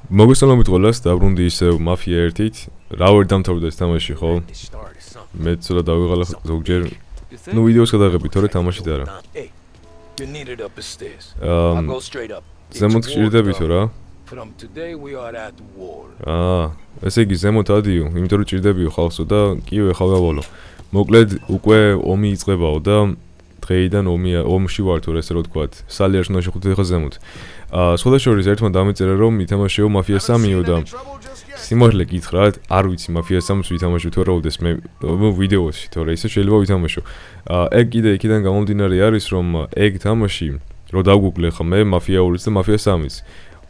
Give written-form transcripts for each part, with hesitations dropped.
მოგესალმებით ყველას, დაბრუნდი ისევ მაფია 1-ით. რა ვერ დამთავრდა ეს თამაში, ხო? მე ცოტა დავიღალა ზოგჯერ. ნუ ვიდეოს გადაღები, თორე თამაშით არა. ზემოთ გჭირდებითო რა? ესე იგი ზემოთ ადიო, იმიტომ რომ ჭირდებიო ხალხსო და კიო ეხლა გავალო. მოკლედ უკვე ომი იწყებაო და დღეიდან ომში ვართო, ესე რომ ვთქვათ. სალიარს უნდა შეხვდეთ ხა ზემოთ. სხვადასხვა ერთმა დამეწერა რომ ითამაშეო მაფია 3-ო და სიმართლე გითხრათ, არ ვიცი მაფია 3-ს ვითამაშო თუ არა უდეს მე ვიდეოში, თორე ისე შეიძლება ვითამაშო. ეგ კიდე იქიდან გამომდინარე არის რომ ეგ თამაში რო დავგუგლე ხა მე მაფია 2-ს და მაფია 3-ს.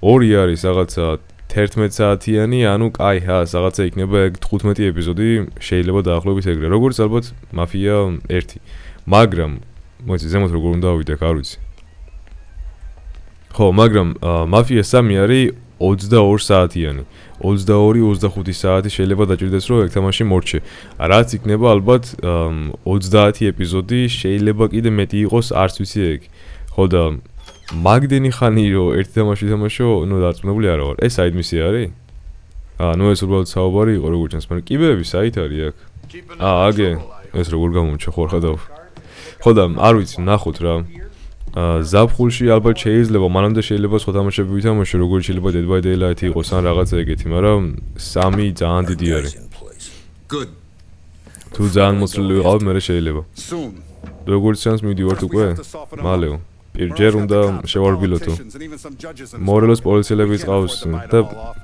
ორი არის რაღაცა 11 საათიანი, ანუ კაი ჰას რაღაცა იქნება ეგ 15 ეპიზოდი შეიძლება დაახლოებით ეგრე. როგორც ალბათ მაფია 1. მაგრამ მოიცი ზემოთ როგორ უნდა ავიდე, არ ვიცი. ხო, მაგრამ მაფია 3 არის 22 საათიანი. 22-25 საათი შეიძლება დაჭირდეს რომ ეგ თამაში მორჩე. რაც იქნება ალბათ 30 ეპიზოდი, შეიძლება კიდე მეტი იყოს, არც ვიცი ეგ. ხო და მაგდენი ხანი რომ ერთი თამაში თამაშო, ნუ დარწმუნებული არა ვარ. ეს საით მისია არის? ნუ ეს უბრალოდ საუბარი იყო როგორ ჩანს, მაგრამ კიბეები საით არის აქ? აგე, ეს როგორ გამომჩა ხო ხა და ხო და არ ვიცი, ნახოთ რა. ზაფხულში ალბათ შეიძლება, მანამდე შეიძლება სხვა თამაშები ვითამაშო, როგორც შეიძლება Dead by Daylight იყოს ან რაღაცა ეგეთი, მაგრამ 3 ძალიან დიდი არის. თუ ძალიან მოცლილი ვიყავ, მე შეიძლება. როგორც ჩანს მივდივართ უკვე? მალეო. ჯერ უნდა შევარბილოთო. მორელოს პოლიციელებიც ყავს და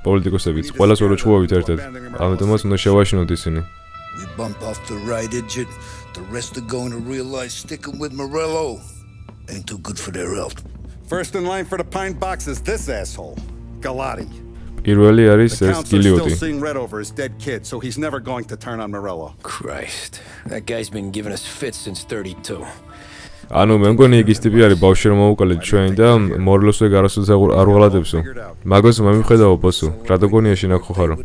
პოლიტიკოსებიც. ყველას ვერ უჩხუბავით ერთად. ამიტომაც უნდა შევაშინოთ ისინი. We bump off the right digit. The rest are going to realize sticking with Morello ain't too good for their health. First in line for the pine box is this asshole, Galati. პირველი არის ეს გილიოტი. Still seeing red over his dead kid, so he's never going to turn on Morello. Christ, that guy's been giving us fits since 32. ანუ მე მგონი ის ტიპი არის ბავშვი რომ მოუყალეთ ჩვენ და მორელოს ეგ არასოდეს არ უღალატებსო. მაგას მე მიხედავ ბოსო, რა დაგონია შინაგ ხო ხარო?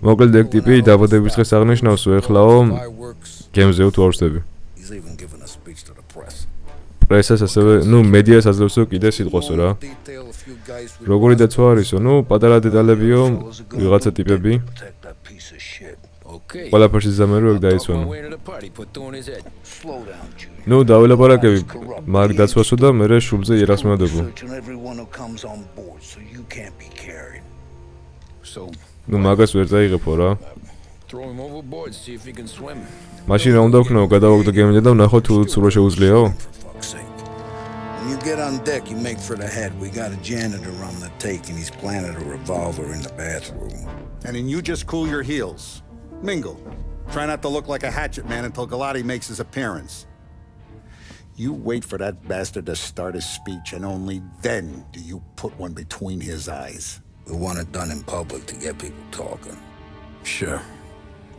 მოკლედ ეგ ტიპი დაბადების დღეს აღნიშნავსო ეხლაო გემზეო თუ არ ვსდები. პრესას ასევე, ნუ მედიას აძლევსო კიდე სიტყვასო რა. როგორი დაცვა არისო, ნუ პატარა დეტალებიო, ვიღაცა ტიპები. ყველაფერში ზამე რო ეგ დაიცვანო. ნუ დავილაპარაკები მაგ დაცვასო და მე შულზე იერას მეოდებო. ნუ მაგას ვერ წაიღებო რა. მაშინ რა უნდა ვქნაო, გადავაგდო გემზე და ვნახო თუ სულ შეუძლიაო? When you get on deck, you make for the head. We got a janitor on the take and he's planted a revolver in the bathroom. And then you just cool your heels. Mingle. Try not to look like a hatchet man until Galati makes his appearance. You wait for that bastard to start his speech and only then do you put one between his eyes. We want it done in public to get people talking. Sure.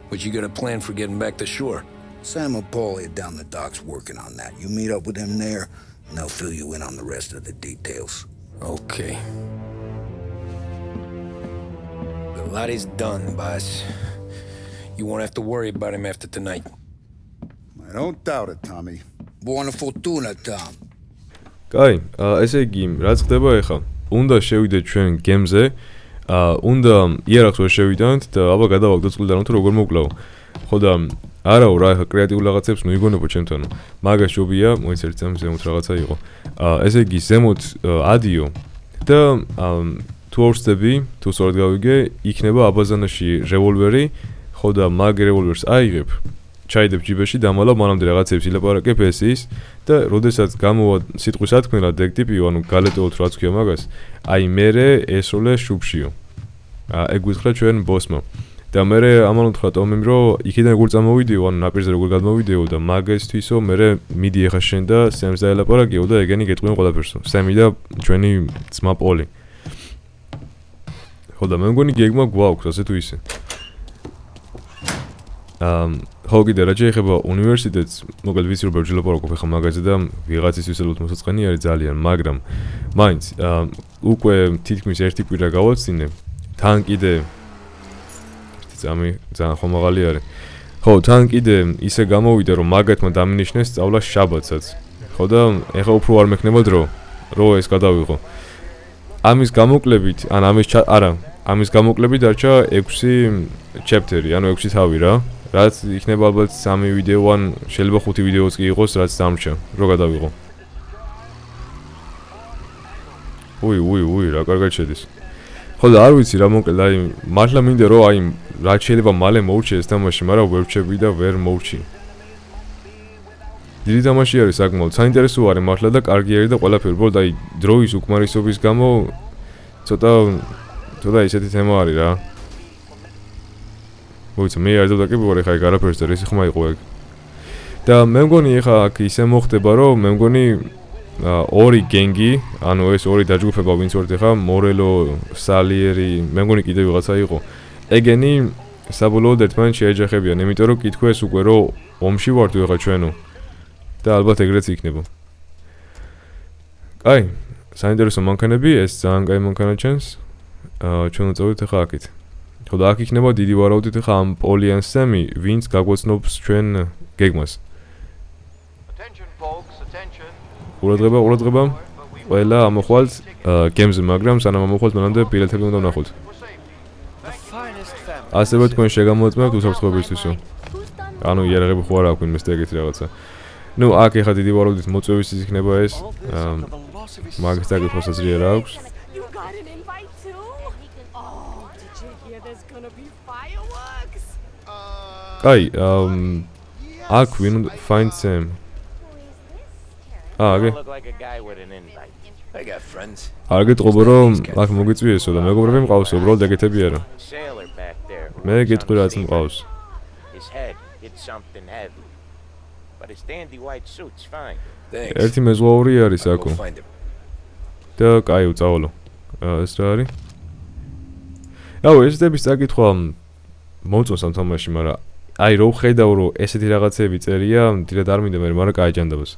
But you got a plan for getting back to shore? Sam and Paulie are down the docks working on that. You meet up with him there, and they'll fill you in on the rest of the details. Okay. Galati's done, boss. You won't have to worry about him after tonight. I don't doubt it, Tommy. Buona fortuna, Tom. კაი, ესე იგი, რა ხდება ახლა? უნდა შევიდეთ ჩვენ გემზე. უნდა იერახს ვერ შევიდანთ და აბა გადავაგდოთ წყლიდან თუ როგორ მოკლავ. ხო და არაო რა ახლა კრეატიულ რაღაცებს მოიგონებო ჩემთანო. მაგას ჯობია, მოიც ერთ წამს ზემოთ რაღაცა იყო. ესე იგი, ზემოთ ადიო და თუ არ ვსდები, თუ სწორად გავიგე, იქნება აბაზანაში რევოლვერი. ხო და მაგ რევოლვერს აიღებ, ჩაიდებ ჯიბეში, დამალავ მანამდე რაღაცებს ილაპარაკებ ესის და როდესაც გამოვა სიტყვის ათქმელად ეგ ტიპიო, ანუ გალეტეოთ რაც ქვია მაგას, აი მერე ესროლე შუბშიო. ეგ გითხრა ჩვენ ბოსმა. და მერე ამან უთხრა ტომიმ, რომ იქიდან როგორ წამოვიდიო, ანუ ნაპირზე როგორ გადმოვიდიო და მაგასთვისო მერე მიდი ახლა შენ და სემს დაელაპარაკიო და ეგენი გეტყვიან ყველაფერსო. სემი და ჩვენი ძმა პოლი. ხო და მე მგონი გეგმა გვაქვს, ასე თუ ისე. ხო კიდე რა შეიძლება უნივერსიტეტს, მოკლედ ვიცი რომ ბევრი ლაპარაკობ ახლა მაგაზე და ვიღაცისთვის ალბათ მოსაწყენი არის ძალიან, მაგრამ მაინც უკვე თითქმის ერთი კვირა გავაცინე, თან კიდე ძალიან ხომაღალი არის. ხო, თან კიდე ისე გამოვიდა რომ მაგათმა დამინიშნეს სწავლა შაბათსაც. ხო და ეხლა უფრო არ მექნება დრო, რო ეს გადავიღო. ამის გამოკლებით, ამის გამოკლებით დარჩა 6 chapter-ი, ანუ 6 თავი რა. რაც იქნება ალბათ 3 ვიდეო ან შეიძლება 5 ვიდეოც კი იყოს, რაც დამრჩა, რო გადავიღო. უი, რა კარგად შედის. ხო და არ ვიცი რა მოკლედ, აი მართლა მინდა რომ აი რაც შეიძლება მალე მოვრჩე ეს თამაში, მაგრამ ვერ ვჩები და ვერ მოვრჩი. დიდი თამაში არის საკმაოდ, საინტერესო არის მართლა და კარგი არის და ყველაფერი, უბრალოდ აი დროის უკმარისობის გამო ცოტა ისეთი თემა არის რა. მოიცა მე არ დავდაკებია ხა ეგ არაფერს და რისი ხმა იყო ეგ. და მე მგონი ეხა აქ ისე მოხდება რომ მე მგონი ორი გენგი, ანუ ეს ორი დაჯგუფება ვინც ვართ ეხა, მორელო, სალიერი, მე მგონი კიდე ვიღაცა იყო. ეგენი საბოლოოდ ერთმანეთს შეეჯახებიან, იმიტომ რომ კითხვეს უკვე რომ ომში ვართ ეხა ჩვენო. და ალბათ ეგრეც იქნება. აი, საინტერესო მანქანები, ეს ძალიან კაი მანქანა ჩანს. ჩვენ უწევთ ეხა აქეთ. ხო და აქ იქნება დიდი ვარაუდით ეხა ამ პოლიან სემი, ვინც გაგვოცნობს ჩვენ გეგმას. ყურადღება. ყველა ამოხვალთ გემზე, მაგრამ სანამ ამოხვალთ, მანამდე ბილეთები უნდა ვნახოთ. ასევე თქვენ შეგამოწმებთ უსაფრთხოებისთვისო. ანუ იარაღები ხო არა აქვს იმის ეგეთი რაღაცა. ნუ აქ ეხა დიდი ვარაუდით მოწვევის იქნება ეს. მაგის დაკითხვის აზრი არ აქვს. Kai, აქ ვინ find Sam. Okay. არ გეტყობო რომ აქ მოგიწვიესო და მეგობრები მყავსო, უბრალოდ ეგეთები არა. მე გეტყვი რაც მყავს. ერთი მეზღვაური არის აქო. და კაი უწავალო. ეს რა არის? აუ ეს დების წაკითხვა მოწონს ამ თამაში, მაგრამ აი რო ხედავ რომ ესეთი რაღაცები წერია, დიდად არ მინდა მე, მაგრამ კაი ჯანდაბას.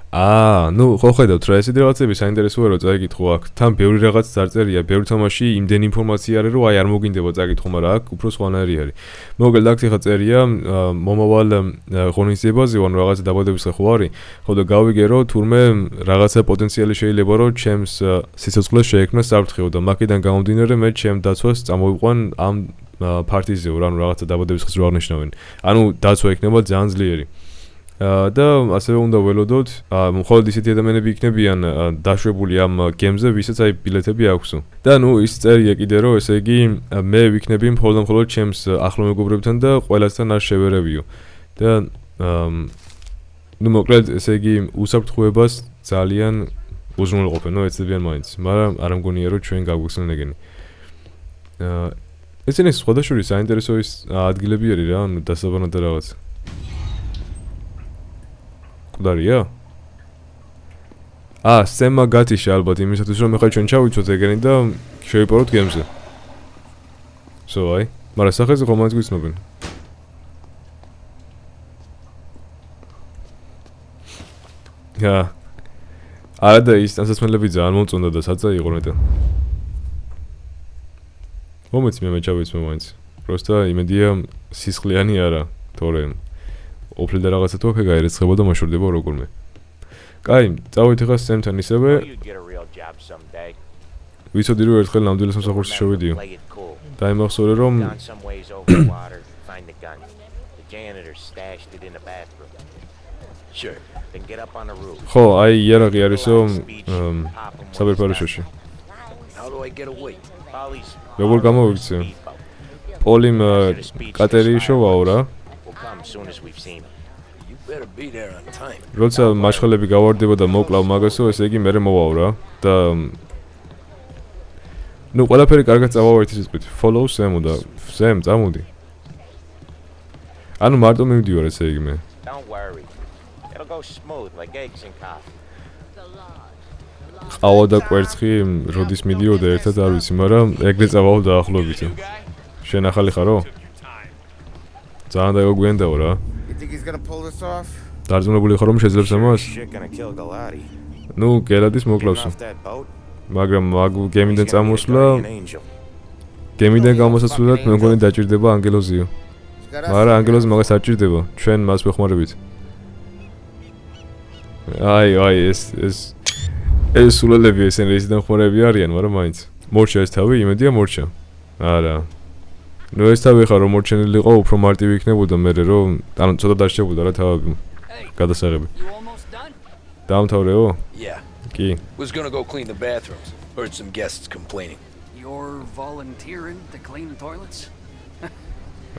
ნუ ხო ხედავთ რა ესეთი რაღაცები საინტერესოა რომ წაიკითხო აქ. თან ბევრი რაღაც წარწერია, ბევრი თამაში იმდენი ინფორმაცია არის რომ აი არ მოგინდება წაიკითხო, მაგრამ აქ უფრო სხვანაირი არის. მოკლედ აქ ხა წერია მომავალ ღონისძიებაზე ვან რაღაცა დაბადების ხო არის, ხო და გავიგე რომ თურმე რაღაცა პოტენციალი შეიძლება რომ ჩემს სიცოცხლეს შეექმნა საფრთხეო და მაგიდან გამომდინარე მე ჩემ დაცვას წამოვიყვან ამ პარტიზეო რა, ანუ რაღაცა დაბადების ხს რო აღნიშნავენ. ანუ დაცვა იქნება ძალიან ძლიერი. და ასევე უნდა ველოდოთ, მხოლოდ ისეთი ადამიანები იქნებიან დაშვებული ამ გემზე, ვისაც აი ბილეთები აქვსო. და ნუ ის წერია კიდე რომ ესე იგი მე ვიქნები მხოლოდ ჩემს ახლო მეგობრებთან და ყველასთან არ შევერევიო. და ნუ მოკლედ ესე იგი უსაფრთხოებას ძალიან უზრუნველყოფენ, ნუ ეცდებიან მაინც, მაგრამ არ მგონია რომ ჩვენ გაგვიხსნან ეგენი. ესენი სხვადასხვა საინტერესო ის ადგილები არის რა, ანუ დასაბანად და რაღაც. Дарья? სემა გათიშა ალბათ იმისათვის რომ ეხლა ჩვენ ჩავიცოთ ეგენი და შევიპაროთ გემზე. აი, მაგრამ სახეზე ხომ მაინც გვიცნობენ. არა და ის დასასმელები ძალიან მომწონდა და საწა იყო ნეტა. მომეც მე ჩავიცმე მაინც. Просто იმედია სისხლიანი არა, თორე ოფლი და რაღაცა თუ აქ გაერეცხება და მაშორდება როგორმე. კაი, წავით ახლა სემთან ისევე. ვიცოდი რომ ერთხელ ნამდვილ სამსახურში შევიდიო. დაიმახსოვრე რომ ხო, აი იარაღი არისო საბერპარიშოში. როგორ გამოვიქცე? პოლიმ კატერი შოვაო რა. როცა მაშხალები გავარდება და მოკლავ მაგასო, ესე იგი მე მოვაო რა და ნუ ყველაფერი კარგად წავავართ ის სიტყვით. Follow Sam და Sam წამოდი. ანუ მარტო მივდივარ ესე იგი მე. ყავა და კვერცხი როდის მიდიოდა ერთად არ ვიცი, მაგრამ ეგრე წავაო დაახლოებით. შენ ახალი ხარო? ძალიან დაგგვიენდაო რა. დარწმუნებული ხარ რომ შეძლებს ამას? ნუ გელადის მოკლავსო. მაგრამ გემიდან წამოსვლა, გემიდან გამოსასვლელად მე მგონი დაჭირდება ანგელოზიო. მაგრამ ანგელოზი მაგას არ ჭირდება, ჩვენ მას ვეხმარებით. აი ეს ეს სულელები ესენ რეისიდან ხმარები არიან, მაგრამ მაინც. მორჩა ეს თავი, იმედია მორჩა. არა. ნუ ეს თავი ხარ რომ მორჩენილიყო, უფრო მარტივი იქნებოდა მერე რომ ანუ ცოტა დარჩებოდა რა თავი. გადასაღები. You almost done? დაამთავრეო? Yeah. კი. Was gonna go clean the bathrooms. Heard some guests complaining. You're volunteering to clean the toilets?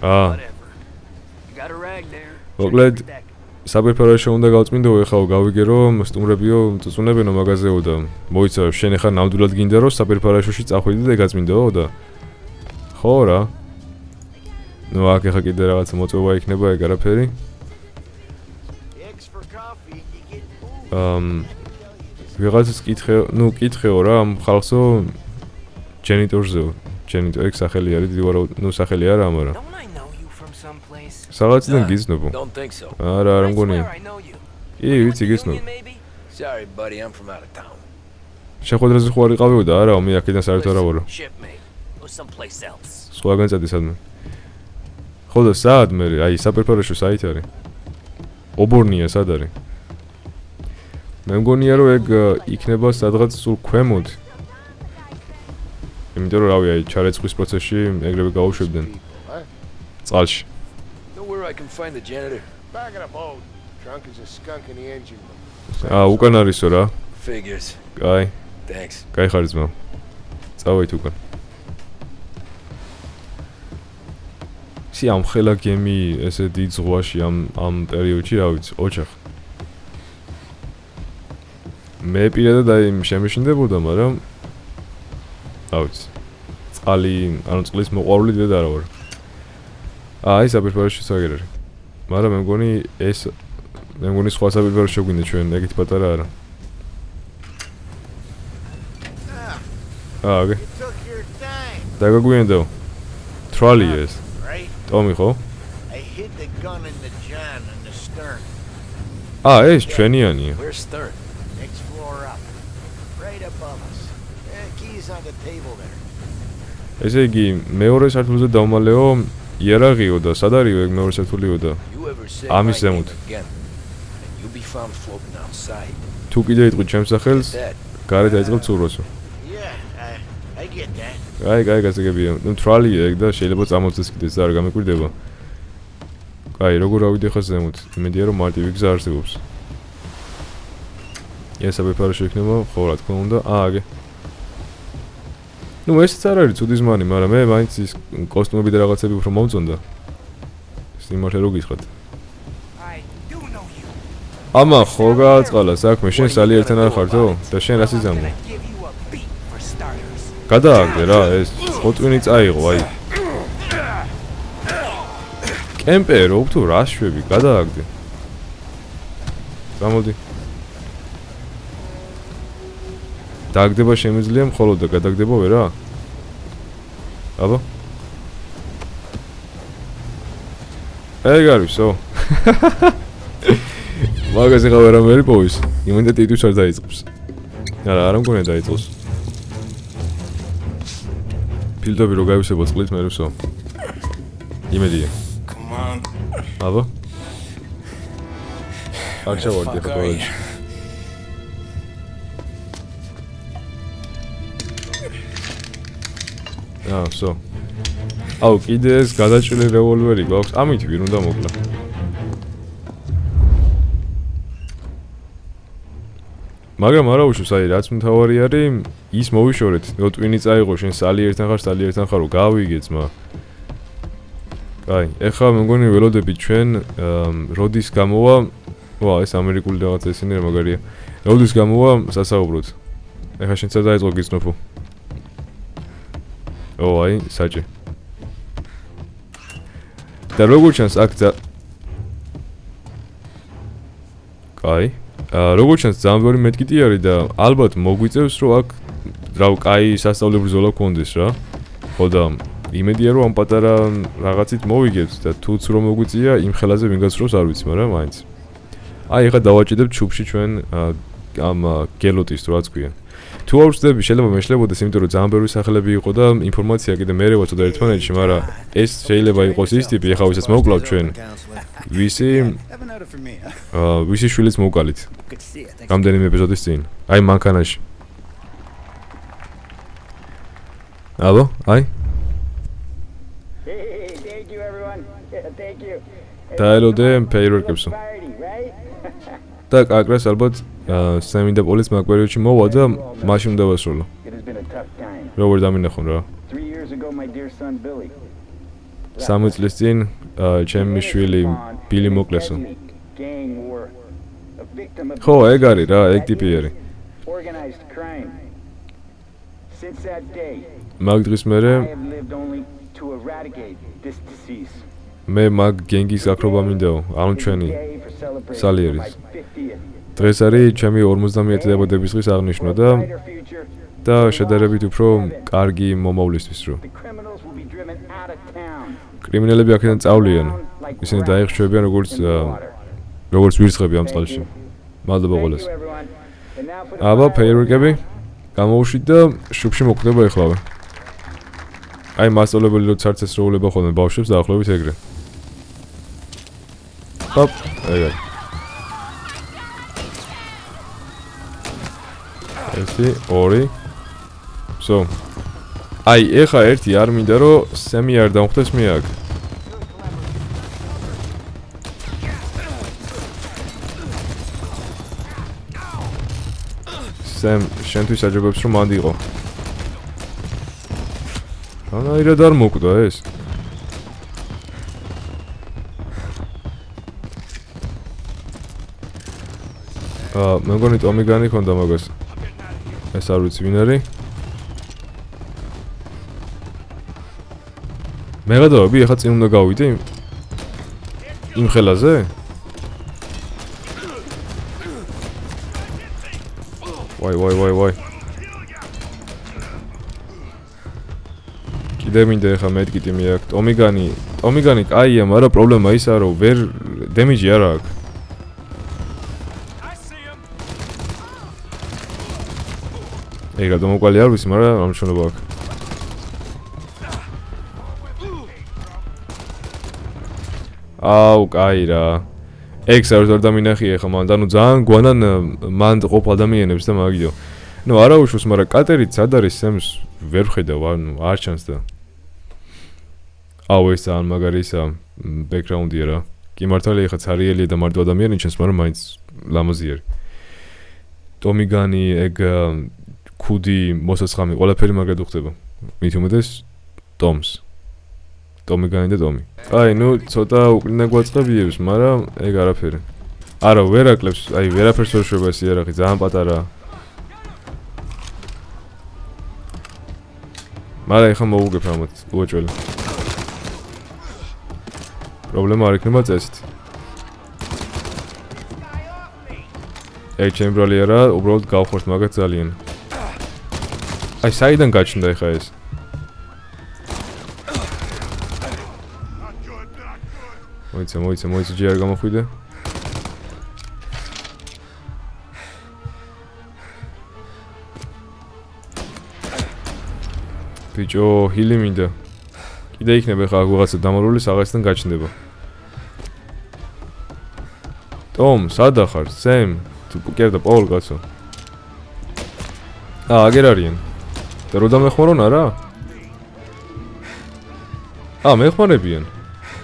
აა, Whatever. You got a rag there. მოკლედ Check your deck. საბერფარაშო უნდა გავწმინდო ეხაო გავიგე რომ სტუმრებიო წუწუნებენო მაღაზიაო და მოიცა შენ ხარ ნამდვილად გინდა რომ საბერფარაშოში წახვიდე და გაწმინდაო და ხო რა ნუ აქ ეხა კიდე რაღაცა მოწვევა იქნება ეგ არაფერი ვიღაცას კითხე ნუ კითხეო რა ამ ხალხსო ჯენიტორზეო ჯენიტორ ეგ სახელი არის დიდი ვარო ნუ სახელი არა ამარა Don't I know you from someplace? საღაციდან გიზნობო Don't think so. არა არ მგონია I know you. კი ვიცი გიზნობ Maybe? Sorry, buddy, I'm from out of town. შეხვედრაზე ხო არ იყავიო და არა მე აქედან საერთოდ არ ვარო Shipmate. Or someplace else. სხვაგან წადი სადმე ხო და სად მე აი საპერფარაშო საით არის ობორნია სად არის მე მგონია რომ ეგ იქნება სადღაც სულ ქვემოთ იმიტომ რომ რავი აი ჩარეცხვის პროცესში ეგრევე გაუშვებდნენ წყალში Know where I can find the janitor? Back in a boat. Drunk as a skunk in the engine room. უკან არისო რა Figures. აი Thanks. გაიხარი ძმა წავით უკან სი ამ ხელა გემი ესე დიდ ზღვაში ამ პერიოდში რა ვიცი ოჩახ მე პირადად აი შემეშინდებოდა მაგრამ რა ვიცი წყალი ანუ წყლის მოყვარული დედა არა ვარ აი საბერფაროში საგერ არის მაგრამ მე მგონი ეს მე მგონი სხვა საბერფაროში შეგვინდა ჩვენ ეგეთ პატარა არა აგე Took your time, დაგაგვიენდო თრალი ეს right? ტომი ხო I hid the gun in the john in the stern. ეს ჩვენიანია Where's Stern? Next floor up. Right above us. Keys on the table there. ესე იგი მეორე სართულზე დავმალეო იარაღიო და სად არისო ეგ მეორე სართულიო და You ever say Amის my name ზემოთ. again? And you'll be found floating outside. თუ კიდე იტყვი ჩემს სახელს That. გარეთ აიწყებ ცურვასო Yeah, I get that. აი გასაგებია ნუ თრალია ეგ და შეიძლება წამოწდეს კიდეც და არ გამეკვირდება აი როგორ ავიდე ხა ზემოთ იმედია რომ მარტივი გზა არსებობს ეს საბერფაროში იქნება ხო რა თქმა უნდა აგე ნუ ესეც არ არის ცუდი ზმანი მაგრამ მე მაინც ის კოსტუმები და რაღაცები უფრო მომწონდა სიმართლე რო გითხრათ I do know you. ამა ხო გააწყალა საქმე შენ სალიერთან არ ხართო და შენ რას იზამო Gonna give you a beat for starters. გადააგდე რა ეს ხოტვინი წაიღო აი კემპერო თუ რა შვები გადააგდე გამოდი დააგდება შემიძლია მხოლოდ და გადაგდება ვერა აბა ეგ არისო მაგაზე ხავერა მერი პოვის იმენდა ტიტუს არ დაიწყებს არა არ მგონია დაიწყოს ფილდები რო გავისებო წყლით მე რუსო იმედია Come on. აბა არ ჩავარდი Fuck ხო are you? სო აუ კიდე ეს გადაჭრილი რევოლვერი გვაქვს ამით ვინ უნდა მოკლა მაგრამ არა უშავს აი რაც მთავარი არის ის მოვიშორეთ რო ტვინი წაიღო შენ სალიერთან ხარ რომ გავიგე ძმა აი ეხლა მე მგონი ველოდებით ჩვენ როდის გამოვა ვა ეს ამერიკული რაღაცა ისინი რა მაგარია როდის გამოვა სასაუბროთ ეხლა შენ ცა დაიწყო გიცნობო აი საჭე და როგორ ჩანს აქ კაი როგორ ჩანს ძალიან ბევრი მეთკიტი არის და ალბათ მოგვიწევს რომ აქ რავ კაი სასწავლებელი ზოლა გქონდეს რა ხო და იმედია რომ ამ პატარა რაღაცით მოვიგებთ და თუც რომ მოგვიწია იმ ხელაზე ვინ გასწროს არ ვიცი მაგრამ მაინც აი ეხლა დავაჭიდებთ ჩუბში ჩვენ ამ გელოტის რაც ქვია თუ არ ვწდები, შეიძლება მეშლებოდეს, იმიტომ რომ ძალიან ბევრი სახელები იყო და ინფორმაცია კიდე მერე ვაწოდა ერთმანეთში, მაგრამ ეს შეიძლება იყოს ის ტიპი, ეხლა ვისაც მოვკლავთ ჩვენ. ვისი შვილიც მოვკალით. რამდენიმე ეპიზოდის წინ. აი მანქანაში. Алло, აი. Thank you, everyone. Thank you. დაელოდე ფეიერვერკებსო. და კაკრას ალბათ სამი და პოლიც მაგ პერიოდში მოვა და მაშინ უნდა ვასრულო. It has been a tough time. როგორ დამინახონ რა. 3 years ago, my dear son Billy. 3 წლის წინ ჩემი შვილი ბილი მოკლესო. Gang war. A victim of ხო, ეგ არის რა, ეგ ტიპი არის. organized crime. Since that day, მაგ დღის მერე I have lived only to eradicate this disease. მე მაგ გენგის გაქრობა მინდაო, ანუ ჩვენი Today, for celebrating სალიერის. my 50th დღეს არის ჩემი 50 დაბადების დღის აღნიშვნა და brighter future, და შედარებით უფრო კარგი მომავლისთვის რო. the criminals will be driven out of town. კრიმინალები აქედან წავლიან. ისინი დაიხშვებიან როგორც ვირცხები ამ წყალში. მადლობა Thank ყველას. you, everyone. And now for the აბა final ფეიერვერკები გამოვშვით და შუბში მოკვდება ეხლავე. აი მასწავლებელი რო ცარცე სრულება ხოლმე ბავშვებს დაახლოებით ეგრე. ჰოპ, ეგრე. ერთი, ორი. So. აი, ეხა ერთი არ მინდა რომ სემი არ დამხვდეს მე აქ. სემ, შენთვის აჯობებს რომ მანდიყო. რანაირად არ მოკვდა ეს? მე მგონი ტომიგანი ქონდა მაგას. ეს არ ვიცი ვინ არის. მე გადავები, ეხლა წინ უნდა გავიდე იმ ხელაზე? ვაი. კიდე მინდა ეხლა მედკიტი მეაქვს. ტომიგანი კაია, მაგრამ პრობლემა ისაა, რომ ვერ დემიჯი არ აქვს. ეგ გადამოკვალი არ ვიცი, მაგრამ ამ შენობა აქვს. აუ, კაი რა. ეგ საერთოდ დამინახი ეხლა მან, ანუ ძალიან გვანან მან ყოფ ადამიანებს და მაგიო. ნუ არა უშავს, მაგრამ კატერიც სად არის სემს ვერ ხედავ, ანუ არ ჩანს და. აუ ეს ძალიან მაგარი ისა ბექგრაუნდია რა. კი მართალია ეხლა ცარიელია და მარტო ადამიანი ჩანს, მაგრამ მაინც ლამაზი არის. ტომიგანი ეგ ქუდი მოსაცხამი ყველაფერი მაგრად უხდება. მით უმეტეს ტომს. ტომიგანი და ტომი. აი, ნუ ცოტა უკლინა გვაწყებიებს, მაგრამ ეგ არაფერი. არა, ვერ აკლებს, აი, ვერაფერს ვერ შვება ეს იარაღი, ძალიან პატარაა. მაგრამ ეხლა მოვუგებ ამათ, უაჭველი. პრობლემა არ იქნება წესით. ეგ ჩემბრალი არა, უბრალოდ გავხორთ მაგათ ძალიან. აი, საიდან გაჩნდა ეხლა ეს? მოიცა, ჯი არ გამოხვიდე. ბიჭო, ჰილი მინდა. კიდე იქნება ხა რაღაცა დამარული საღაციდან გაჩნდება. ტომ, სადა ხარ? სემ, თუ კერდა პოლ კაცო. აგერ არიან. და რო დამეხმარონ არა? მეხმარებიან.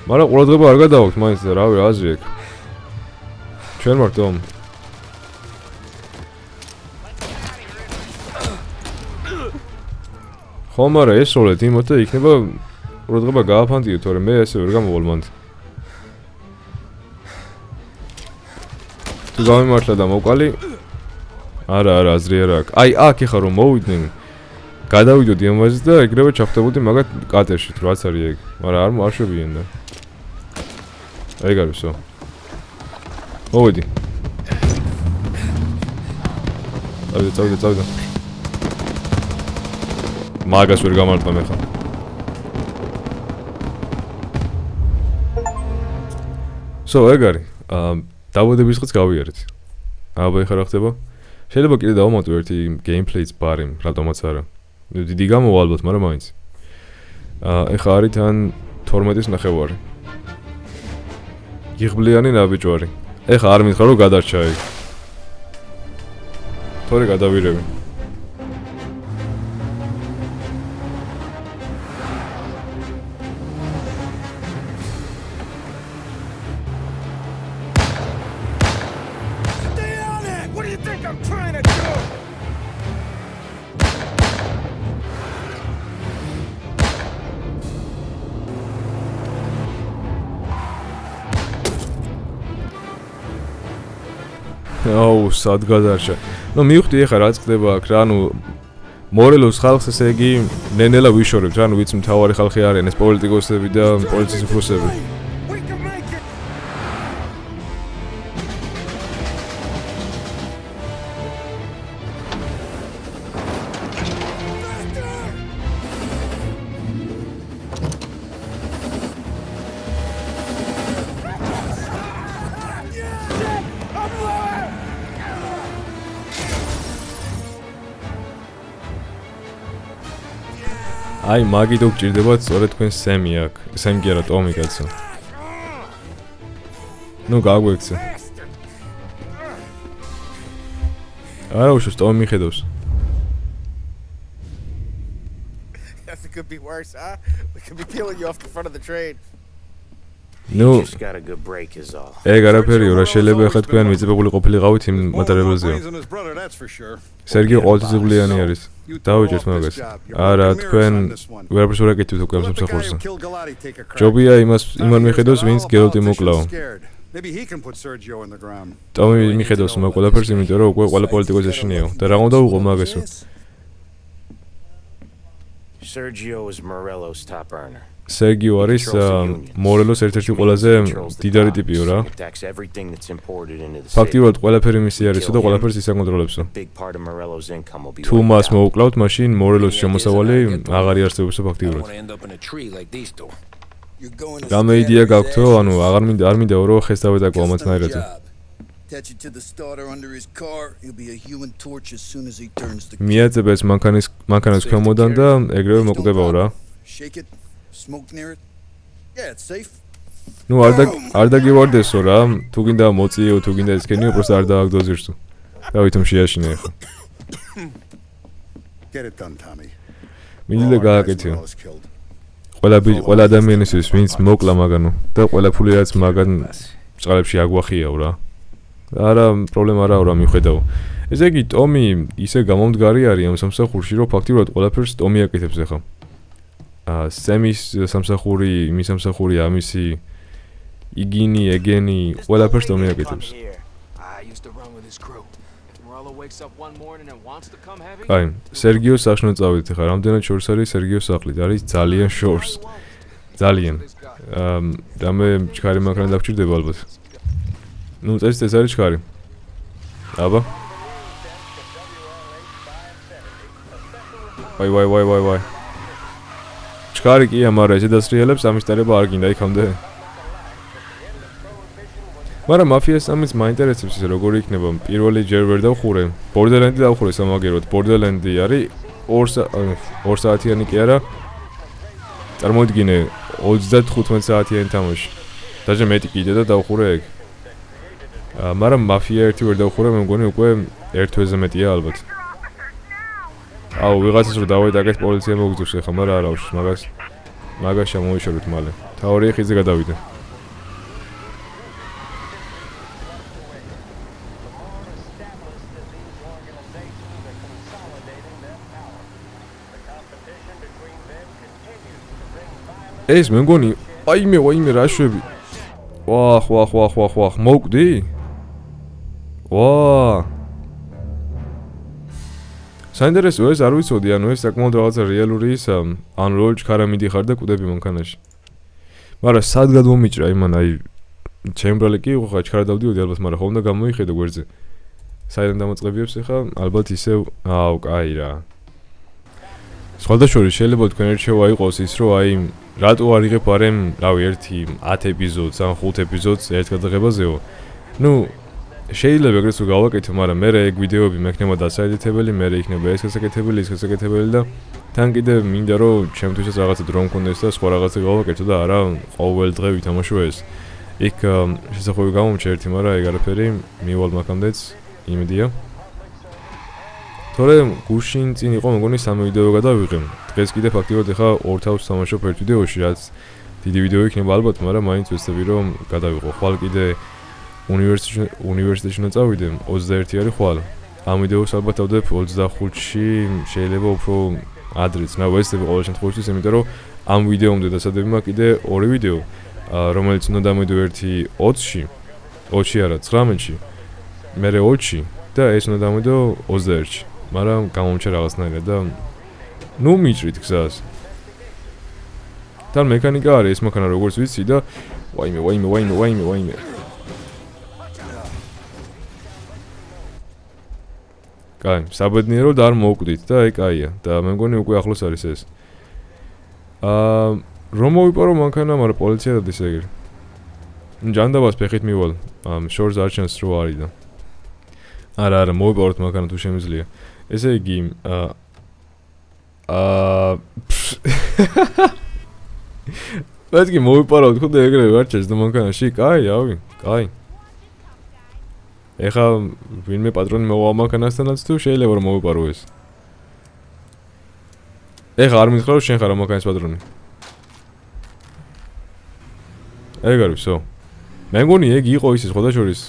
მაგრამ ყურადღება არ გადავაქვთ მაინც და რავი, აზრი აქვს. ჩვენ ვართ ტომ. ხო, მაგრამ ესროლეთ იმოთ და იქნება ყურადღება გააფანტიო, თორემ მე ესე ვერ გამოვალ მანდ. თუ გამიმართლა და მოვყალი. არა, აზრი არ აქვს. აი, აქ ეხა რომ მოვიდნენ, გადავიდოდი ამაზე და ეგრევე ჩავხდებოდი მაგათ კატერში, თუ რაც არის ეგ. მაგრამ არ შვებიან და. ეგ არისო. მოვიდი. წავიდე. მაგას ვერ გამარტყა მე ხა. ეგ არის. დაბადების დღეც გავიარეთ. აბა ეხლა რა ხდება? შეიძლება კიდე დავამატო ერთი gameplay-ს ბარი, რატომაც არა. დიდი გამოვა ალბათ, მაგრამ მაინც. ეხა არის თან 12-ის ნახევარი. იღბლიანი ნაბიჯვარი. ეხა არ მითხრა რომ გადარჩა იქ. თორე გადავირევი. აუ, სად გადარჩა. ნუ მივხვდი ეხა რა წდება აქ რა, ანუ მორელოს ხალხს ესე იგი ნენელა ვიშორებთ, რა, ანუ ვიცი მთავარი ხალხი არიან ეს პოლიტიკოსები და პოლიციის უფროსები. აი, მაგიდო გჭირდებათ სწორედ თქვენ სემი აქ. სემი კი არა, ტომი კაცო. ნუ გაგვექცე. არა, უშოს ტომი მიხედავს. That could be worse, huh? We could be peeling you off the front of the train. ნუ Just got a good break is all. ეგ არაფერია, რა შეიძლება ახლა თქვენ მიწებებული ყოფილიყავით იმ მატერიალებზე. სერგი ყოველწლიიანი არის. დავიჭერთ მაგას. არა, თქვენ ვერაფერს ვერ აკეთებთ უკვე ამ სამსახურზე. ჯობია იმან მიხედოს, ვინც გერალტი მოკლაო. ტომი მიხედავს მაგ ყველაფერს, იმიტომ რომ უკვე ყველა პოლიტიკოსი ეშინიაო. და რა უნდა უყო მაგასო? Sergio is Morello's top earner. სერგიო არის მორელოს ერთ-ერთი ყველაზე დიდარი ტიპიო რა. ფაქტიურად ყველაფერი მისი არისო და ყველაფერს ის აკონტროლებსო. თუ მას მოუკლავთ, მაშინ მორელოს შემოსავალი აღარ იარსებებსო ფაქტიურად. რამე იდეა გაქვთო, ანუ არ მინდა რომ ხეს დავეტაკო ამათნაირად. მიაწებ ეს მანქანას ქვემოდან და ეგრევე მოკვდებაო რა. Smoke near it. Yeah, it's safe. ნუ არ დაგივარდესო რა, თუ გინდა მოწიეო, თუ გინდა ესკენიო, პროსტა არ დააგდოზირსო. დავითომ შეაშინე ახლა. Get it done, Tommy. მინდა გააკეთო. ყველა ადამიანისთვის, ვინც მოკლა მაგანო და ყველა ფული რაც მაგან წყალებში აგვახიაო რა. არა, პრობლემა არაო რა მიხედავ. ესე იგი, ტომი ისე გამომდგარი არის ამ სამსახურში, რომ ფაქტიურად ყველაფერს ტომი აკეთებს ახლა. სემის სამსახური, იმის სამსახური, ამისი იგინი, ეგენი, ყველაფერს ტომი აკეთებს. აი, სერგიოს სახლში წავედით ახლა, რამდენად შორს არის სერგიოს სახლი? არის ძალიან შორს. ძალიან. რამე ჩქარი მანქანა დაგჭირდება ალბათ. ნუ წეს არის ჩქარი. აბა. ვაი. ჩქარი კი ამარა ესე დასრიელებს ამის დარება არ გინდა იქამდე. მაგრამ მაფიას ამის მაინტერესებს ისე როგორი იქნება. პირველი ჯერ ვერ დავხურე. ბორდერლენდი დავხურე სამაგეროდ. ბორდერლენდი არის 2 საათიანი კი არა. წარმოიდგინე 35 საათიანი თამაში. დაჟე მეტი კიდე და დავხურე ეგ. მაგრამ მაფია ერთი ვერ დავხურე, მე მგონი უკვე 1 თვეზე მეტია ალბათ. აუ, ვიღაცას რო დავაიტაკეთ პოლიცია მოგძურს ახლა, მაგრამ არა უშ, მაგას შემოიშორეთ მალე. თავი ხიზე გადავიდა. ეს მე მგონი, ვაიმე რა შვები. ვახ, მოვკვდი? საინტერესოა ეს არ ვიცოდი, ანუ ეს საკმაოდ რაღაცა რეალური ისა, ან როლ ჩქარა მიდიხარ და კვდები მანქანაში. მაგრამ სად გადმომიჭრა იმან, აი ჩემ ბრალი კი იყო ხა ჩქარა დავდიოდი ალბათ, მაგრამ ხომ და გამოიხედა გვერდზე. საიდან დამოწყებიებს ახლა, ალბათ ისევ, აუ, კაი რა. სხვადასხვა შეიძლება თქვენ ერჩევა იყოს ის, რომ აი რატო არ იღებ არემ, რავი, ერთი 10 ეპიზოდს ან 5 ეპიზოდს ერთ გადაღებაზეო. ნუ შეიძლება ეგრეც რომ გავაკეთო, მაგრამ მე ეგ ვიდეოები მექნება დასაედიტებელი, მე იქნება ეს გასაკეთებელი, ის გასაკეთებელი და თან კიდე მინდა რომ ჩემთვისაც რაღაცა დრო მქონდეს და სხვა რაღაცა გავაკეთო და არა ყოველ დღე ვითამაშო ეს. იქ შესაძლოა გამომჩა ერთი, მაგრამ ეგ არაფერი მივალ მაგამდეც იმედია. თორე გუშინ წინ იყო მეგონი 3 ვიდეო გადავიღე. დღეს კიდე ფაქტიურად ეხა 2 თავს თამაშობ ერთ ვიდეოში, რაც დიდი ვიდეო იქნება ალბათ, მაგრამ მაინც ვეცდები რომ გადავიღო. ხვალ კიდე უნივერსიტეტში უნდა წავიდე, 21 არის ხვალ. ამ ვიდეოს ალბათ ავდებ 25-ში, შეიძლება უფრო ადრეც. ნუ ვეცდები ყოველ შემთხვევაში, იმიტომ რომ ამ ვიდეომდე დასადები მაქვს კიდე 2 ვიდეო, რომელიც უნდა დამედო ერთი 20-ში, 20-ში არა, 19-ში. მერე 20-ში და ეს უნდა დამედო 21-ში. მაგრამ გამომჩა რაღაცნაირად და ნუ მიჭრით გზას. თან მექანიკა არის ეს მანქანა როგორც ვიცი და ვაიმე. კაი, საბედნიეროდ არ მოვკვდით და აი კაია და მე მგონი უკვე ახლოს არის ეს. რომ მოვიპარო მანქანა, მაგრამ პოლიცია დადის ეგრე. ჯანდაბას ფეხით მივალ, შორს არ ჩანს რო არის და. არა, მოვიპაროთ მანქანა თუ შემიძლია. ესე იგი, მეთქი მოვიპარავთ ხო და ეგრევე არ ჩანს და მანქანაში, კაი, ავი, კაი. ეხა ვინმე პატრონი მოვა მანქანასთანაც თუ შეიძლება რომ მოვიპარო ეს. ეხა არ მითხრა რომ შენ ხარ მანქანის პატრონი. ეგ არის ვსო. მე მგონი ეგ იყო ისე ხოდაშორის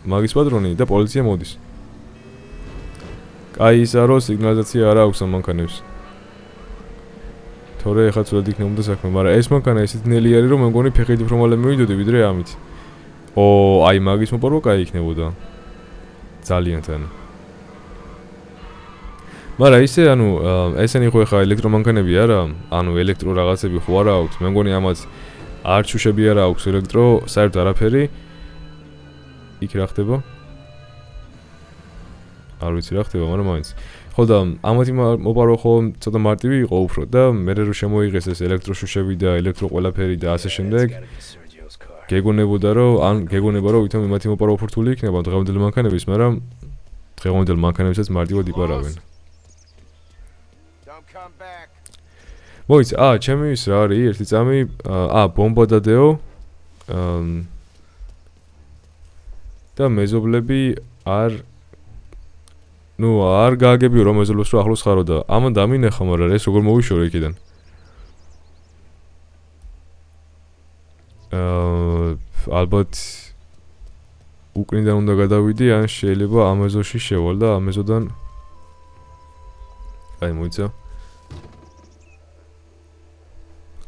მაგის პატრონი და პოლიცია მოდის. კაი ისა რომ სიგნალიზაცია არ აქვს ამ მანქანებს. თორე ეხა ცუდად იქნებოდა საქმე, მაგრამ ეს მანქანა ისეთ ნელი არის რომ მე მგონი ფეხით უფრო მალე მივიდოდი ვიდრე ამით. აი მაგის მოპარვა კაი იქნებოდა. ძალიან თან. მაგრამ ისე ანუ ესენი ხო ეხა ელექტრომანქანები არა, ანუ ელექტრო რაღაცები ხო არა აქვს. მე მგონი ამაც არ ჩუშები არა აქვს ელექტრო, საერთოდ არაფერი. იქ რა ხდება? არ ვიცი რა ხდება, მაგრამ მაინც. ხო და ამათი მოპარვა ხო ცოტა მარტივი იყო უფრო და მე რო შემოიღეს ეს ელექტროშუშები და ელექტრო ყველაფერი და ასე შემდეგ. გეგონებოდა რომ ვითომ იმათი მოპარვა უფრო რთული იქნება დღევანდელი მანქანების, მაგრამ დღევანდელ მანქანებსაც მარტივად იპარავენ. მოიცა, ჩემი ის რა არის, ერთი წამი, ბომბა დადეო. და მეზობლები არ გააგებიო რომ მეზობლებს რო ახლოს ხარო და ამან დამინეხა, მაგრამ ეს როგორ მოვიშორე იქიდან. ალბათ უკნიდან უნდა გადავიდი, ან შეიძლება ამეზოში შევალ და ამეზოდან აი მოიცა.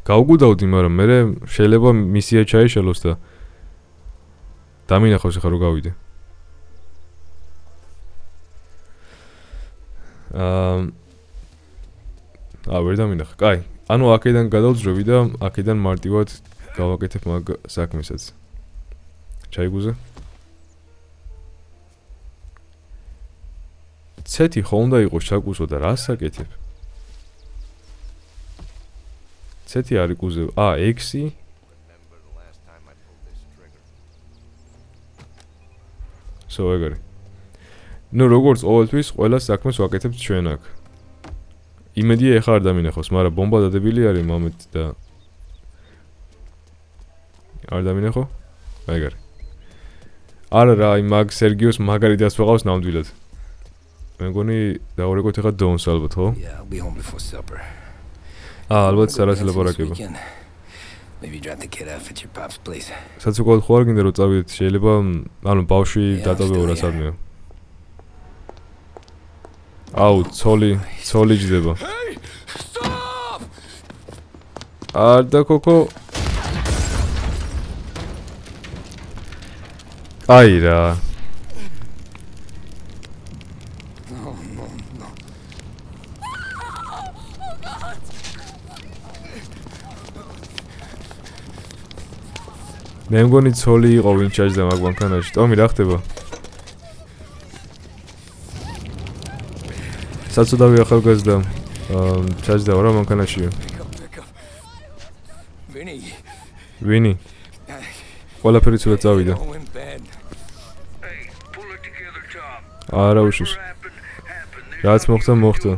გავგუდავდი, მაგრამ მე შეიძლება მისია ჩაიშალოს და დამინახავს ახლა რო გავიდე. ვერ დამინახა. კაი, ანუ აქედან გადავძრები და აქედან მარტივად გავაკეთებ მაგ საქმესაც. ჩაიგუზე? ცეთი ხო უნდა იყოს ჩაკუსო და რას საკეთებ? ცეთი არ იკუზე. 6. ეგარი. ნუ როგორც ყოველთვის ყველა საქმეს ვაკეთებთ ჩვენ აქ. იმედია ეხა არ დამინახოს, მაგრამ ბომბა დადებული არის მომენტ და არ დამინახო? ეგარი. არა რა, მაგ სერგიოს მაგარი დასვეყავს ნამდვილად. მე მგონი დავურეკოთ ეხა დონს ალბათ, ხო? ალბათ სარას ლაპარაკება. საცუქოდ ხო არ გინდა რომ წავიდეთ, შეიძლება ანუ ბავშვი დატოვეო რა სადმეო. ცოლი ჯდება. არ და კოკო. აი რა. მე მგონი ცოლი იყო ვინ ჩაჯდა მაგ მანქანაში. ტომი რა ხდება? საცუდავი ახალგაზრდა ჩაჯდა რა მანქანაში? ვინი? ყველაფერი ცუდად წავიდა. არა უშვის. რაც მოხდა.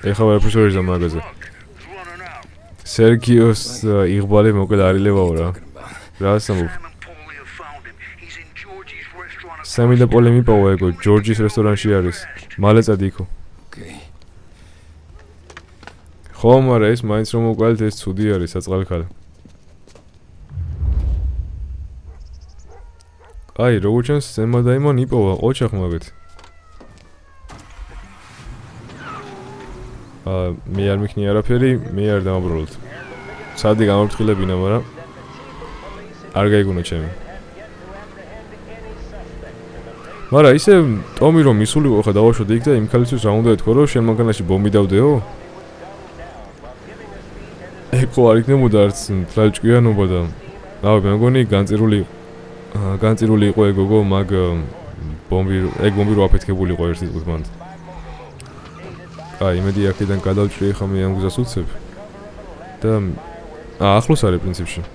ეხლა ვერაფერს ვერ იზამ მაგაზე. სერგიოს იღბალი მოკლედ არ ილევაო რა. რა სამუბ. სამი და პოლე მიპოვა ეგო ჯორჯის რესტორანში არის. მალე წადი იქო. ხო, მაგრამ ეს მაინც რომ მოკვალეთ ეს ცუდი არის საწყალი ხალე. აი, როგორ ჩანს ზემა და იმან იპოვა ოჩახ მაგეთ. მე არ მიქნი არაფერი, მე არ დამაბრუნოთ. სადი გამოფრთხილებინა, მაგრამ არ გაიგონა ჩემი. მაგრამ ისე ტომი რომ ისულიყო ხა დავაშვოთ იქ და იმ ქალისთვის რა უნდა ეთქვა რომ შენ მანქანაში ბომბი დავდეო? ეკო არ იქნებოდა არც თვალჭკვიანობა და რავი მე მგონი განწირული იყო ეგოგო მაგ ბომბი რო აფეთქებული იყო ერთი წუთი მანდ. აი იმედი აქედან გადავჭრი ხა მე ამ გზას უცებ და ახლოს არის პრინციპში.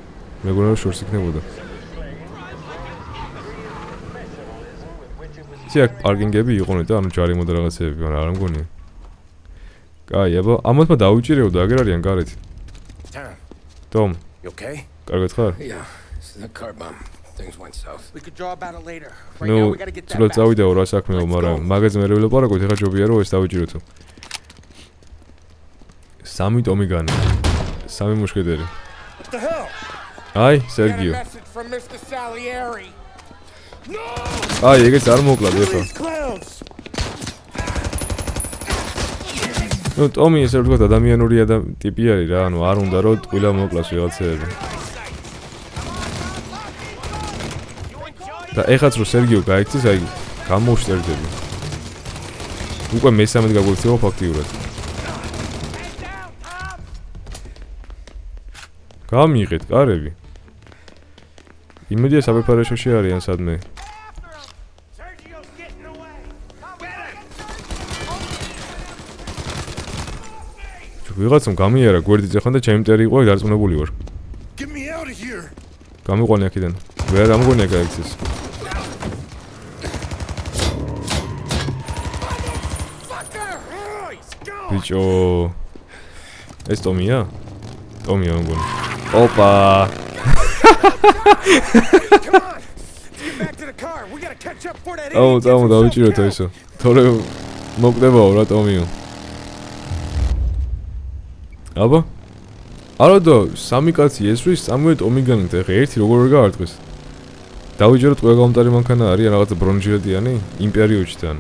მე მგონი რომ შორს იქნებოდა. აქ პარკინგები იყონე და ანუ ჯარიმო და რაღაცეები, მაგრამ არ მგონია. კაი, აბა, ამათმა დაუჭირეო და აგერ არიან გარეთ. Tom, You okay? კარგად ხარ? Yeah, it's the car bomb. Things went south. We could draw about it later. Right now we gotta get that ცუდად back. წავიდაო რა საქმეო, მაგრამ მაგაზე მე ვილაპარაკოთ, ეხლა ჯობია რომ ეს დაუჭიროთო. სამი ტომი განი. სამი მუშკეტერი. What the hell? აი, სერგიო. Message from Mr. Salieri. აი, ეგეც არ მოკლად ეხლა. ნუ ტომი ესე ვთქვათ ადამიანური ტიპი არის რა, ანუ არ უნდა რომ ტყუილა მოკლას ვიღაცეები. და ეხაც რომ სერგიო გაიქცეს, აი გამოვშტერდები. უკვე მესამედ გაგვექცევა ფაქტიურად. გამიიღეთ კარები. იმედია საფეფარეშოში არიან სადმე. ვიღაცამ გამიარა გვერდით ეხან და ჩემი მტერი იყო დარწმუნებული ვარ. გამიყვანე აქედან. ვერ ამგონია გაიქცეს. ბიჭო. ეს ტომია? ტომია მგონი. ოპა. აუ, დავიჭიროთ ესო. თორე მოკდებაო რა ტომიო. აბა? არა და სამი კაცი ესვრის სამივე ტომიგანით ეხა ერთი როგორ ვერ გაარტყეს. დავიჯეროთ ყველა გამტარი მანქანა არის რაღაცა ბრონჯიედიანი იმ პერიოდიდან.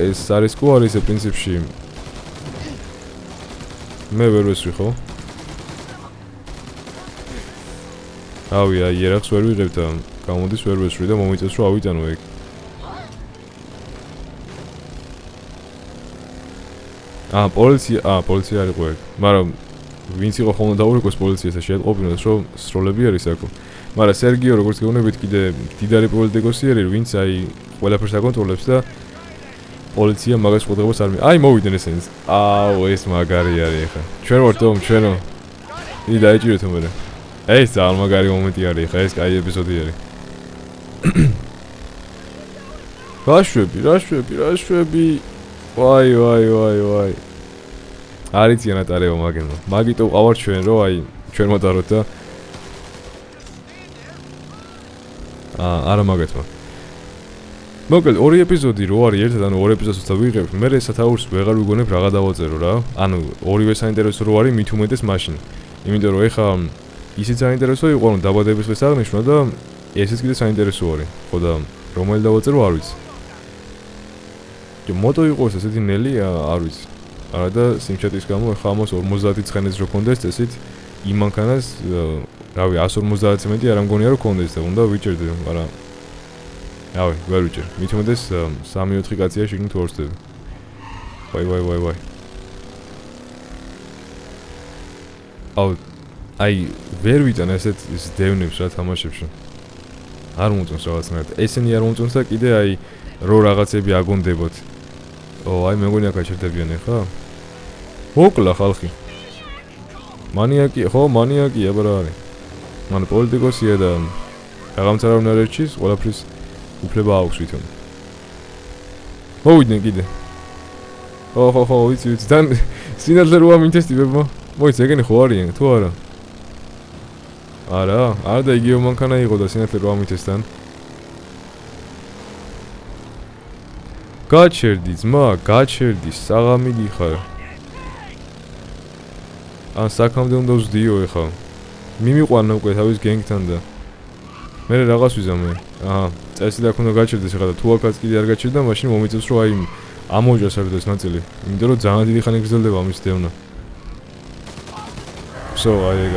ეს არის კუ არის ეს პრინციპში. მე ვერ ვესვი ხო? რავი, აი ერახს ვერ ვიღებ და გამოდის ვერ ვესვრი და მომიწევს რომ ავიტანო ეგ. პოლიცია არ იყო ეგ. მაგრამ ვინც იყო ხოლმე დაურეკოს პოლიციას და შეეტყობინოს რომ სროლები არის აქ. მაგრამ სერგიო როგორც გეუბნებით კიდე დიდარი პოლიტიკოსი არის, ვინც აი ყველაფერს აკონტროლებს და პოლიცია მაგას ყურადღებას არ აი მოვიდნენ ესენიც. ეს მაგარი არის ეხა. ჩვენ ვართ თომ ჩვენო. იგი დაიჭირეთ მე. ეს ძალიან მაგარი მომენტი არის ეხა, ეს კაი ეპიზოდი არის. რაშვები. ვაი. არიციან ატარება მაგენო. მაგიტო ყავარ ჩვენ რომ აი ჩვენ მოდაროთ და არა მაგათმა. მოკლედ ორი ეპიზოდი რო არის ერთად, ანუ ორი ეპიზოდს დავიღებ, მე სათაურს ვეღარ ვიგონებ რაღა დავაწერო რა. ანუ ორივე საინტერესო რო არის, მით უმეტეს მაშინ. იმიტომ რომ ეხა ისიც საინტერესო იყო, რომ დაბადების დღეს აღნიშნვა და ესეც კიდე საინტერესო არის. ხო და რომელი დავაწერო არ ვიცი. მოტო იყოს ესეთი ნელი არ ვიცი. არა და სიმჩატის გამო ეხა ამას 50 ცხენეს რო კონდეს წესით იმ მანქანას რავი 150 წმენდი არ ამგონია რომ კონდეს და უნდა ვიჭერდე, მაგრამ რავი, ვერ ვიჭერ. მით უმეტეს 3-4 კაცია შეგნით ვორსდები. ვაი. აი ვერ ვიტან ესეთ ის დევნებს რა თამაშებში. არ მომწონს რაღაცნაირად. ესენი არ მომწონს და კიდე აი რო რაღაცები აგონდებოთ. აი მე მგონია გაჩერდებიან ახლა. მოკლა ხალხი. მანიაკია, ხო, მანიაკია, აბა რა არის. მან პოლიტიკოსია და რაღაცა რა უნდა ერჩის, ყველაფრის უფლება აქვს ვითომ. მოვიდნენ კიდე. ხო, ვიცი, თან სინათლე როა მინთესტიბებმა. მოიც ეგენი ხო არიან, თუ არა? არა და იგივე მანქანა იყო და სინათლე როა მინთესთან. გაჩერდი ძმა, გაჩერდი, საღამი გიხარ. ან საქამდე უნდა ვზდიო ეხლა. მიმიყვანა უკვე თავის გენგთან და მე რაღაც ვიზამე. წესი და ქონდა გაჩერდეს ეხლა და თუ აქაც კიდე არ გაჩერდა, მაშინ მომიწევს რომ აი ამოჯას არ ეს ნაწილი. იმიტომ რომ ძალიან დიდი ხანი გრძელდება ამის დევნა. აი ეგ.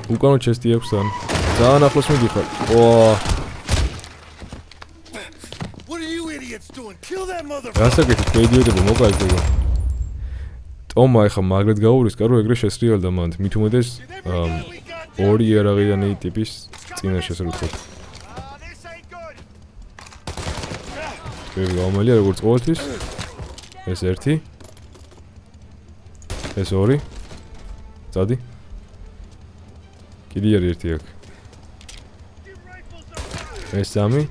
უკანო ჩესტი აქვს თან. ძალიან ახლოს მიდიხარ. What are you idiots doing? Kill that mother. გასაკეთეთ პედიოდები მოკაიდება. ტომა ეხა მაგრად გაურისკა რომ ეგრე შესრიალდა მანდ. მით უმეტეს ორი იარაღიანი ტიპის წინაშე შევხვდით. გამალია როგორც ყოველთვის. ეს ერთი. ეს ორი. წადი. კიდე ერთი აქ. ეს სამი.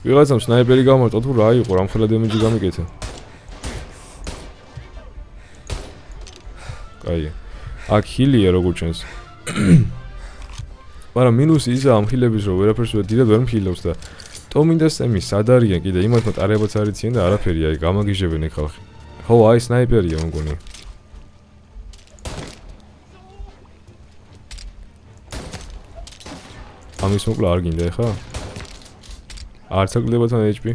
ვიღაცამ სნაიპერი გამარტო თუ რა იყო, რამხელა დემეჯი გამიკეთა. კაი. აქ ჰილია როგორ ჩანს. მაგრამ მინუსი ისა ამ ჰილების რომ ვერაფერს დიდად ვერ მჰილავს და ტომი და სემი სად არიან კიდე იმათმა ტარებაც არ იციან და არაფერი აი გამაგიჟებენ ეგ ხალხი. ხო, აი სნაიპერია მგონი. ამის მოკლა არ გინდა ეხა? არც აკლდება თან HP.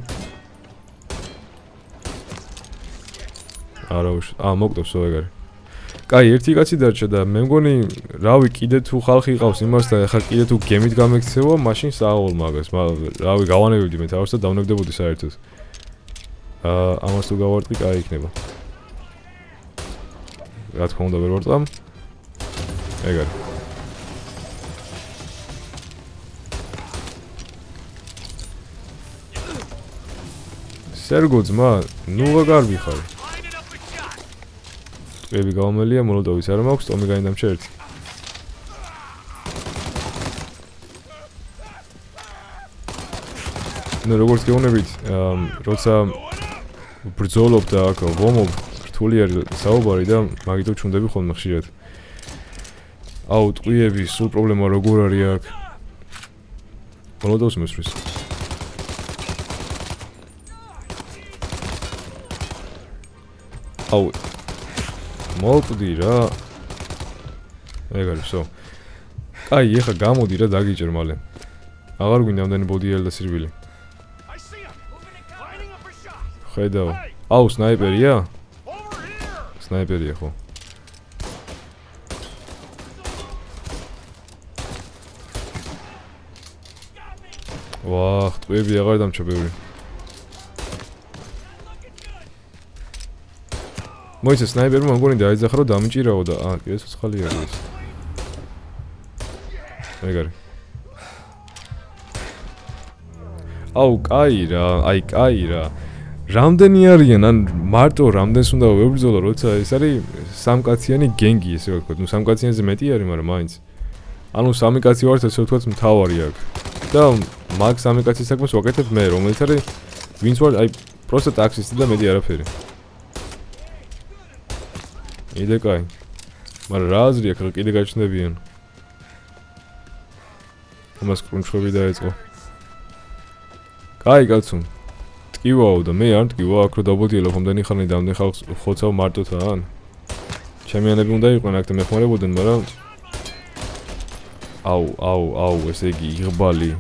არა უშ. მოკვდავს ეგარი. კაი, ერთი კაცი დარჩა და მე მგონი, რავი, კიდე თუ ხალხი ყავს იმას და ეხა კიდე თუ გემით გამექცევა, მაშინ სააღოლ მაგას. რავი, გავანებებდი მე თავს და დავნებდებოდი საერთოდ. ამას თუ გავარტყი, კაი იქნება. რა თქმა უნდა, ვერ ვარტყამ. ეგარი. სერგო ძმა, ნუ ვაგარ ვიხარ. ტყეები გავამელია, მოლოტოვის არ მაქვს, ტომი გაინდამჩა ერთი. ნუ როგორც გეუბნებით, როცა ბრძოლობ და აქ ვომობ, რთული არის საუბარი და მაგითო ჩუნდები ხოლმე ხშირად. ტყეები, სულ პრობლემა როგორ არის აქ. მოლოტოვს მოსვრის. მოვკვდი რა. ეგარი, ვსო. კაი, ეხა გამოდი რა დაგიჭერ მალე. აღარ გვინდა ამდენი ბოდიელი და სირბილი. ხედავ. სნაიპერია? სნაიპერია ხო. ტყეები აღარ დამჩა ბევრი. მოიცა სნაიპერმა მგონი დაიძახა რომ დამიჭირაო და ეს ცოცხალი არის ეს. ეგარი. კაი რა. რამდენი არიან ან მარტო რამდენს უნდა ვებრძოლო როცა ეს არის სამკაციანი გენგი ესე ვთქვათ. ნუ სამკაციანზე მეტი არის, მაგრამ მაინც. ანუ სამი კაცი ვართ ესე ვთქვათ მთავარი აქ. და მაგ სამი კაცის საქმეს ვაკეთებ მე, რომელიც არის ვინც ვარ, აი პროსტა ტაქსისტი და მეტი არაფერი. იდე კაი. მაგრამ რა აზრი აქვს კიდე გაჩნდებიან. ამას კრუნჩხები დაეწყო. კაი კაცო. ტკივაო და მე არ მტკივა აქ რო დაბოდიელო ხომდენი ხანი დამდენ ხალხს ხოცავ მარტოთან. ჩემიანები უნდა იყვნენ აქ და მეხმარებოდნენ, მაგრამ ესე იგი იღბალი.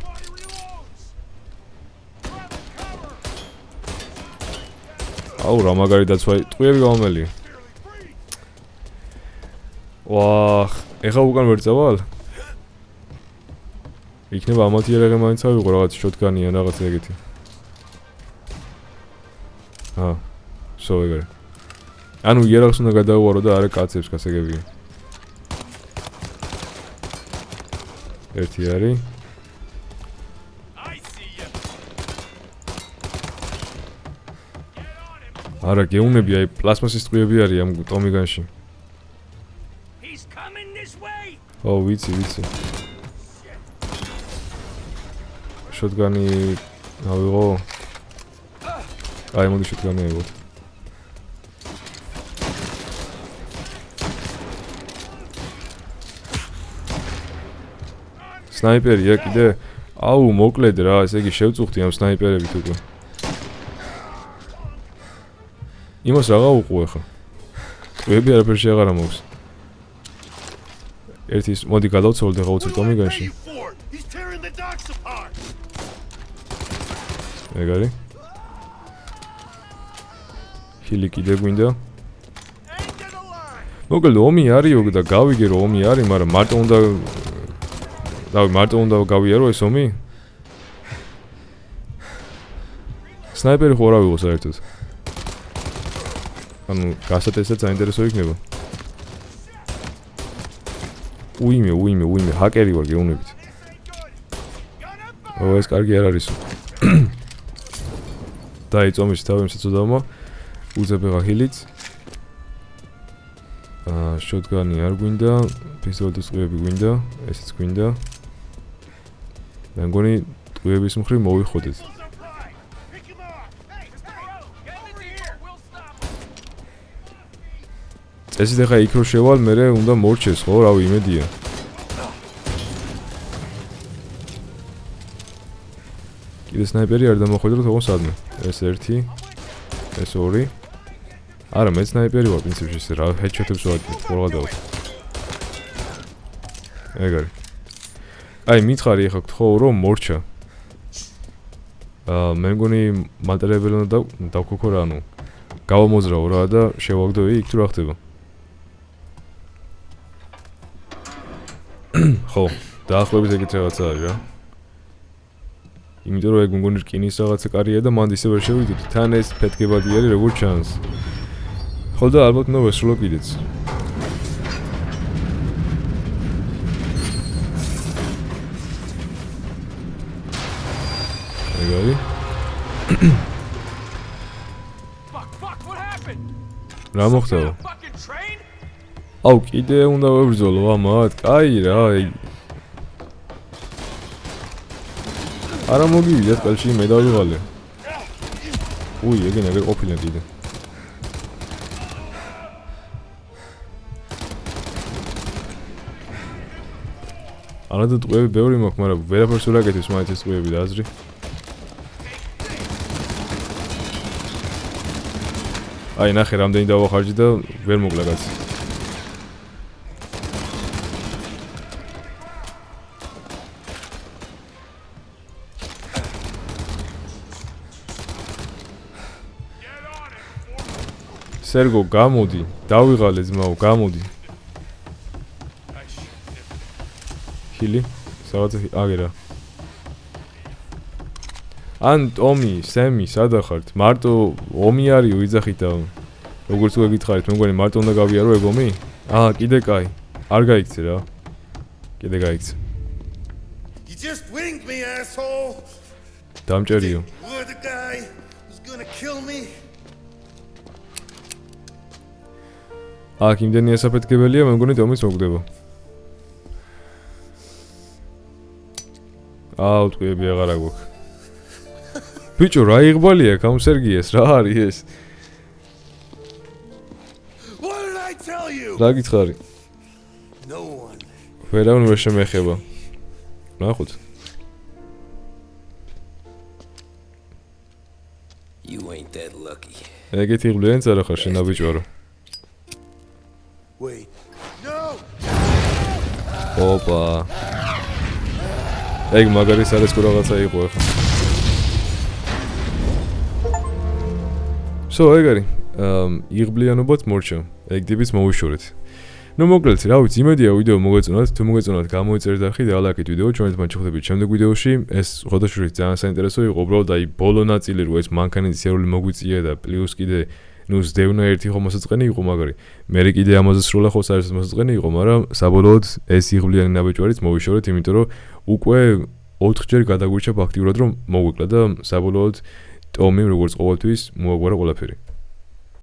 რა მაგარი დაცვა ტყუები გამომელია. ეხა უკან ვერ წავალ? იქნება ამათი ერაღე მაინც ავიღო რაღაც შოტგანი ან რაღაც ეგეთი. ეგარი. ანუ იერაღს უნდა გადავუარო და არა კაცებს გასაგებია. ერთი არის. არა გეუნები აი პლასმასის ტყუები არის ამ ტომიგანში. ხო, ვიცი. შოტგანი ავიღო. აი, მოდი შოტგანი ავიღოთ. სნაიპერია კიდე? აუ, მოკლედ რა, ესე იგი შევწუხდი ამ სნაიპერებით უკვე. იმას რაღა უყუე ხა. ტყვიები არაფერში აღარა მოქვს. ერთის მოდი გადავცოლდე ხა უცებ ტომიგანში. ეგარი. ჰილი კიდე გვინდა. მოკლედ ომი არისო და გავიგე რომ ომი არის, მაგრამ მარტო უნდა გავიარო ეს ომი? სნაიპერი ხო რა ვიღო საერთოდ? ანუ გასატესტად საინტერესო იქნება. უიმე, ჰაკერი ვარ გეუბნებით. ეს კარგი არ არის. დაიწომის თავი მცოცოდავმა. უძებ ახლა ჰილიც. შოტგანი არ გვინდა, პისტოლეთის ტყვიები გვინდა, ესეც გვინდა. მე მგონი ტყვიების მხრივ მოვიხოდეთ. წესით ახლა იქ რო შევალ, მერე უნდა მორჩეს, ხო, რავი, იმედია. კიდე სნაიპერი არ დამოხვედროთ, ოღონდ სადმე. ეს ერთი, ეს ორი. არა, მე სნაიპერი ვარ პრინციპში, რა ჰედშოტებს ვაკეთებ, ყურადღება. ეგარი. აი, მითხარი ახლა გთხოვ რომ მორჩა. მე მგონი მატერიალები უნდა დავქოქო რა, ანუ გავამოძრაო რა და შევაგდო იქ თუ რა ხდება. ხო, დაახლოებით ეგეთ რაღაცა არის რა. იმიტომ რომ ეგ მგონი რკინის რაღაცა კარია და მანდ ისევ შევიდით. თან ეს ფეთქებადი არის როგორ ჩანს. ხო და ალბათ ნუ ვესრულო კიდეც. ეგარი. რა მოხდა? აუ, კიდე უნდა ვებრძოლო ამათ. კაი რა. არა მოგივიდეთ ყელში მე დავიღალე. ეგენ ეგრე ყოფილა კიდე. არადა ტყვიები ბევრი მაქვს, მაგრამ ვერაფერს ვერ აკეთებს მაინც ეს ტყვიები და აზრი. აი, ნახე რამდენი დავახარჯე და ვერ მოკლა კაცი. სერგო, გამოდი, დავიღალე ძმაო, გამოდი. ჰილი, რაღაცა აგერა. ან ტომი, სემი, სადა ხართ? მარტო ომი არისო, იძახით და როგორც უკვე გითხარით, მე მგონი მარტო უნდა გავიარო ეგ ომი? კიდე კაი. არ გაიქცე რა. კიდე გაიქცე. You just winged me, asshole. დამჭერიო. You're the guy who's gonna kill me. აქ იმდენი ესაფეთქებელია, მე მგონი ტომის მოგდება. ტყვიები აღარა გვაქვს. ბიჭო, რა იღბალია აქ ამ სერგიეს, რა არის ეს? What did I tell you? რა გითხარი? No one. ვერავინ ვერ შემეხება. ნახოთ. You ain't that lucky. ეგეთი იღბლიანი წარა ხარ შენ აბიჭვარო. Wait. No. ოპა. ეგ მაგარი სარესკო რაღაცა იყო ახლა. ეგარი. იღბლიანობაც მორჩა. ეგ ტიპის მოვიშორეთ. ნუ მოკლედ, რა ვიცი, იმედია ვიდეო მოგეწონათ, თუ მოგეწონათ, გამოიწერეთ არხი და ლაიქით ვიდეო, ჩვენით მან შეხვდებით შემდეგ ვიდეოში. ეს ხოდაშურის ძალიან საინტერესო იყო, უბრალოდ აი ბოლო ნაწილი რო ეს მანქანების სერული მოგვიწია და პლუს კიდე ნუ ზდევნა ერთი ხომასაწყენი იყო მაგარი. მე კიდე ამაზე სროლა ხო საერთოდ მოსაწყენი იყო, მაგრამ საბოლოოდ ეს იღბლიანი ნაბეჭვარიც მოვიშორეთ, იმიტომ რომ უკვე 4-ჯერ გადაგვირჩა აქტიურად რომ მოგვეკლა და საბოლოოდ ტომი როგორც ყოველთვის მოაგვარა ყველაფერი.